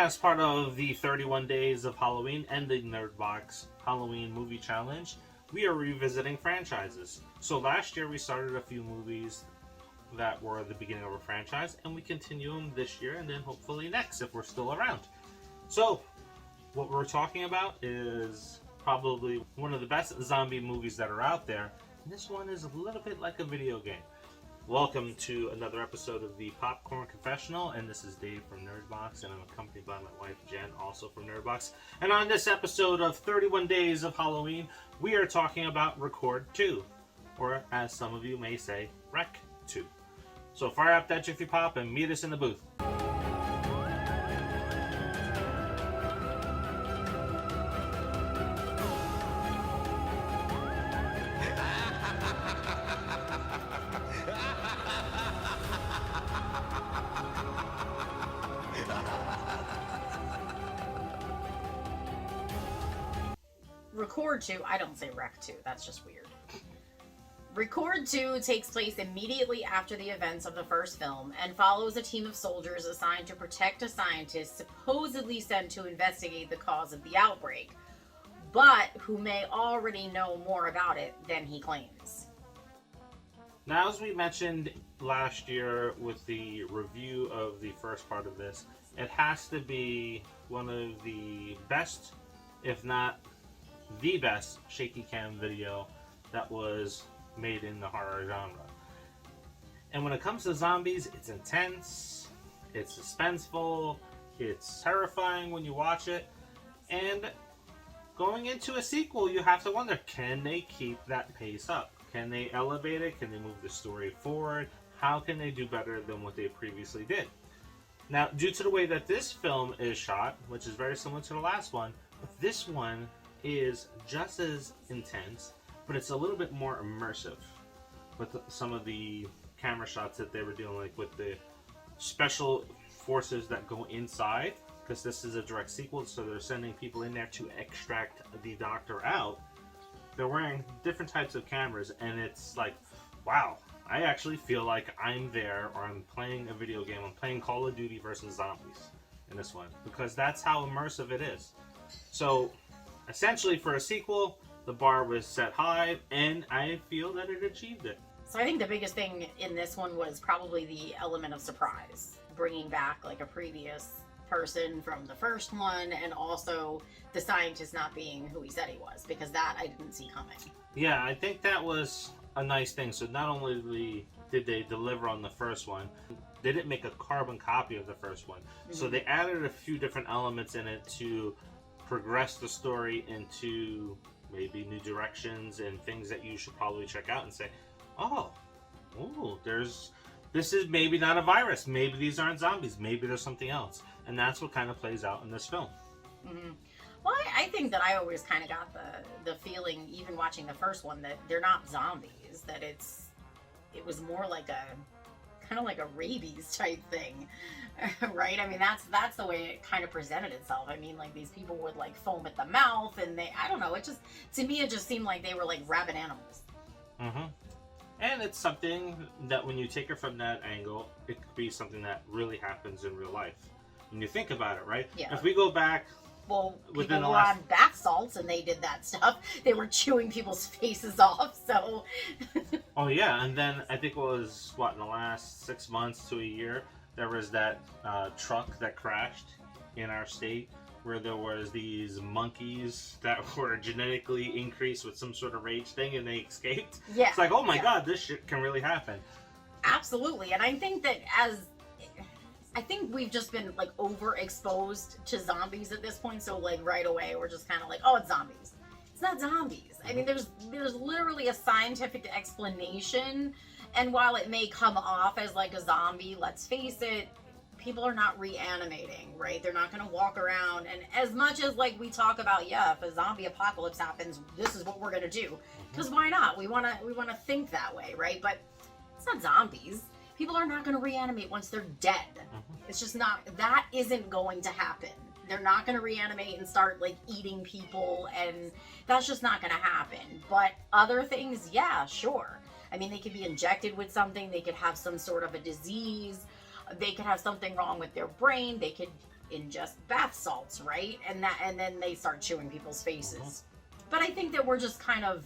as part of the 31 Days of Halloween and the Nerdbox Halloween Movie Challenge, we are revisiting franchises. So last year we started a few movies that were the beginning of a franchise, and we continue them this year and then hopefully next if we're still around. So what we're talking about is probably one of the best zombie movies that are out there. And this one is a little bit like a video game. Welcome to another episode of the Popcorn Confessional, and this is Dave from Nerdbox, and I'm accompanied by my wife Jen, also from Nerdbox. And on this episode of 31 Days of Halloween, we are talking about Record 2, or as some of you may say, Rec 2. So fire up that Jiffy Pop and meet us in the booth. Record 2, I don't say Rec 2, that's just weird. Record 2 takes place immediately after the events of the first film and follows a team of soldiers assigned to protect a scientist supposedly sent to investigate the cause of the outbreak, but who may already know more about it than he claims. Now, as we mentioned last year with the review of the first part of this, it has to be one of the best, if not the best, shaky cam video that was made in the horror genre. And when it comes to zombies, it's intense, it's suspenseful, it's terrifying when you watch it, and going into a sequel, you have to wonder, can they keep that pace up? Can they elevate it? Can they move the story forward? How can they do better than what they previously did? Now, due to the way that this film is shot, which is very similar to the last one, but this one is just as intense, but it's a little bit more immersive with some of the camera shots that they were doing, like with the special forces that go inside, because this is a direct sequel, so they're sending people in there to extract the doctor out. They're wearing different types of cameras, and it's like, wow, I actually feel like I'm there, or I'm playing a video game. I'm playing Call of Duty versus zombies in this one, because that's how immersive it is. So essentially, for a sequel, the bar was set high, and I feel that it achieved it. So I think the biggest thing in this one was probably the element of surprise, bringing back like a previous person from the first one, and also the scientist not being who he said he was, because that I didn't see coming. Yeah, I think that was a nice thing. So not only did they deliver on the first one, they didn't make a carbon copy of the first one. Mm-hmm. So they added a few different elements in it to progress the story into maybe new directions and things that you should probably check out and say, oh, this is maybe not a virus, maybe these aren't zombies, maybe there's something else. And that's what kind of plays out in this film. Mm-hmm. Well, I think that I always kind of got the feeling, even watching the first one, that they're not zombies, that it was more like a kind of like a rabies type thing, right? I mean, that's the way it kind of presented itself. I mean, like, these people would like foam at the mouth, and I don't know, it just, to me, it just seemed like they were like rabid animals. Mm-hmm. And it's something that when you take it from that angle, it could be something that really happens in real life. When you think about it, right? Yeah. If we go back, well, people were on bath salts and they did that stuff. They were chewing people's faces off, so. Oh yeah, and then I think it was, in the last 6 months to a year, there was that truck that crashed in our state where there was these monkeys that were genetically increased with some sort of rage thing, and they escaped. Yeah. It's like, oh my god, this shit can really happen. Absolutely, and I think that I think we've just been like overexposed to zombies at this point, so like right away we're just kind of like, oh, it's zombies. It's not zombies. I mean, there's literally a scientific explanation, and while it may come off as like a zombie, let's face it, people are not reanimating, right? They're not going to walk around, and as much as like we talk about, if a zombie apocalypse happens, this is what we're going to do, because why not? We want to think that way, right? But it's not zombies. People are not going to reanimate once they're dead. It's just not, that isn't going to happen. They're not going to reanimate and start like eating people, and that's just not going to happen. But other things, yeah, sure. I mean, they could be injected with something. They could have some sort of a disease. They could have something wrong with their brain. They could ingest bath salts, right? And then they start chewing people's faces. But I think that we're just kind of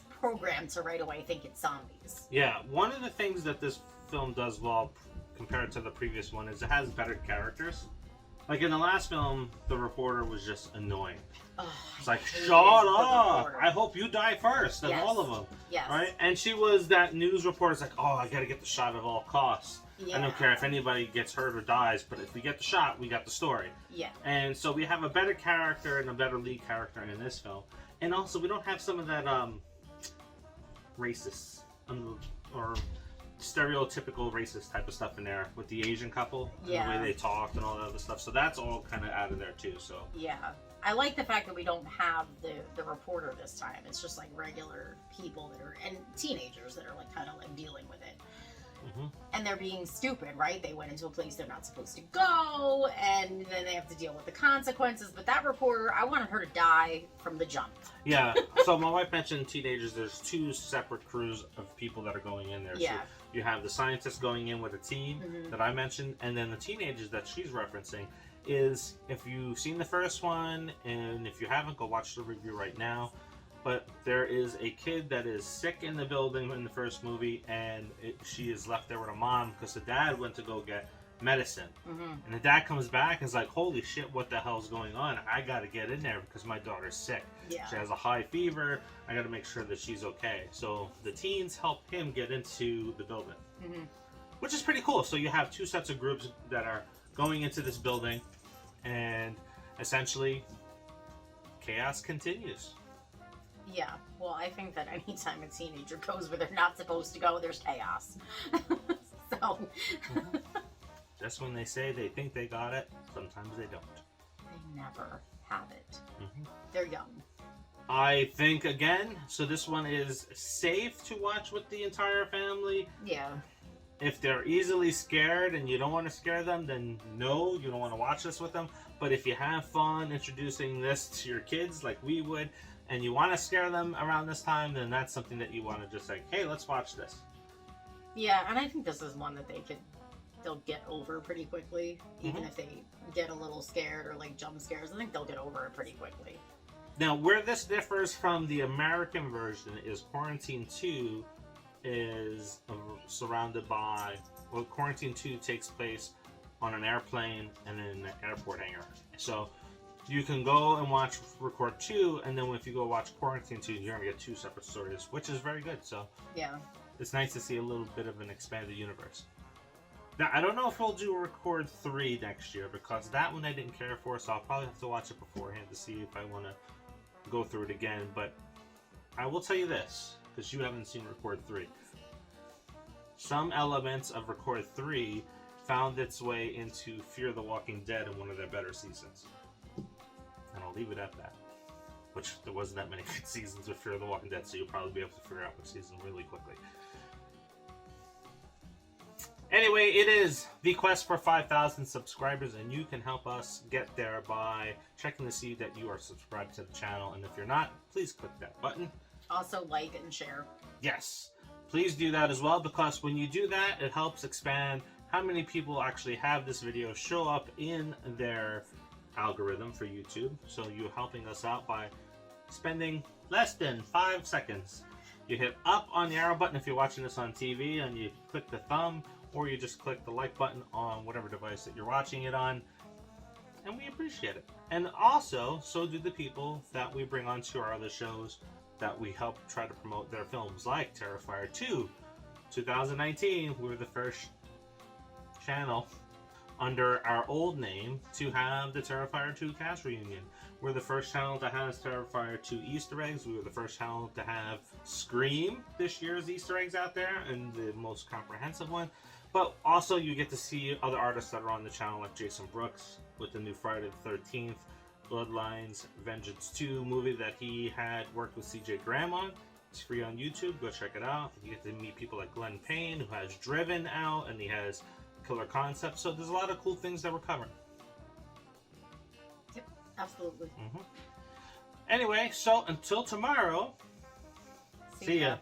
programmed to right away think it's zombies. Yeah, one of the things that this film does well compared to the previous one is it has better characters. Like in the last film, the reporter was just annoying. Oh, it's like, shut up! I hope you die first of all of them. Yes. Right? And she was that news reporter. It's like, oh, I gotta get the shot at all costs. Yeah. I don't care if anybody gets hurt or dies, but if we get the shot, we got the story. Yeah. And so we have a better character and a better lead character in this film. And also, we don't have some of that racist or stereotypical racist type of stuff in there with the Asian couple and the way they talked and all that other stuff. So that's all kind of out of there too. So yeah, I like the fact that we don't have the reporter this time. It's just like regular people that are and teenagers that are like kind of like dealing with it. And they're being stupid, right? They went into a place they're not supposed to go, and then they have to deal with the consequences. But that reporter, I wanted her to die from the jump. Yeah. So my wife mentioned teenagers. There's two separate crews of people that are going in there. Yeah. So you have the scientists going in with a team that I mentioned, and then the teenagers that she's referencing is, if you've seen the first one, and if you haven't, go watch the review right now. But there is a kid that is sick in the building in the first movie, and she is left there with her mom because the dad went to go get medicine. And the dad comes back and is like, holy shit, what the hell's going on? I got to get in there because my daughter's sick. Yeah. She has a high fever. I got to make sure that she's okay. So the teens help him get into the building, which is pretty cool. So you have two sets of groups that are going into this building, and essentially chaos continues. Yeah, well, I think that anytime a teenager goes where they're not supposed to go, there's chaos. So. Just when they say they think they got it, sometimes they don't. They never have it. They're young. I think, again, so this one is safe to watch with the entire family. Yeah. If they're easily scared and you don't want to scare them, then no, you don't want to watch this with them. But if you have fun introducing this to your kids like we would, and you want to scare them around this time, then that's something that you want to just say, hey, let's watch this. Yeah, and I think this is one that they'll get over pretty quickly. Even if they get a little scared or like jump scares, I think they'll get over it pretty quickly. Now, where this differs from the American version is Quarantine 2 is surrounded by, well, Quarantine 2 takes place on an airplane and in an airport hangar. So you can go and watch Record 2, and then if you go watch Quarantine 2, you're going to get two separate stories, which is very good. So yeah, it's nice to see a little bit of an expanded universe. Now, I don't know if we'll do Record 3 next year, because that one I didn't care for, so I'll probably have to watch it beforehand to see if I want to go through it again. But I will tell you this, because you haven't seen Record 3. Some elements of Record 3 found its way into Fear the Walking Dead in one of their better seasons. And I'll leave it at that. Which, there wasn't that many good seasons with Fear the Walking Dead, so you'll probably be able to figure out which season really quickly. Anyway, it is the quest for 5,000 subscribers, and you can help us get there by checking to see that you are subscribed to the channel. And if you're not, please click that button. Also, like and share. Yes, please do that as well, because when you do that, it helps expand how many people actually have this video show up in their algorithm for YouTube. So you're helping us out by spending less than 5 seconds. You hit up on the arrow button if you're watching this on TV, and you click the thumb, or you just click the like button on whatever device that you're watching it on, and we appreciate it. And also, so do the people that we bring onto our other shows that we help try to promote their films, like Terrifier 2. 2019, we were the first channel under our old name to have the Terrifier 2 cast reunion. We're the first channel to have Terrifier 2 Easter eggs. We were the first channel to have Scream this year's Easter eggs out there, and the most comprehensive one. But also you get to see other artists that are on the channel, like Jason Brooks with the new Friday the 13th, Bloodlines Vengeance 2 movie that he had worked with CJ Graham on. It's free on YouTube. Go check it out. You get to meet people like Glenn Payne, who has Driven out, and he has Killer Concepts. So there's a lot of cool things that we're covering. Yep, absolutely. Anyway, so until tomorrow, see ya.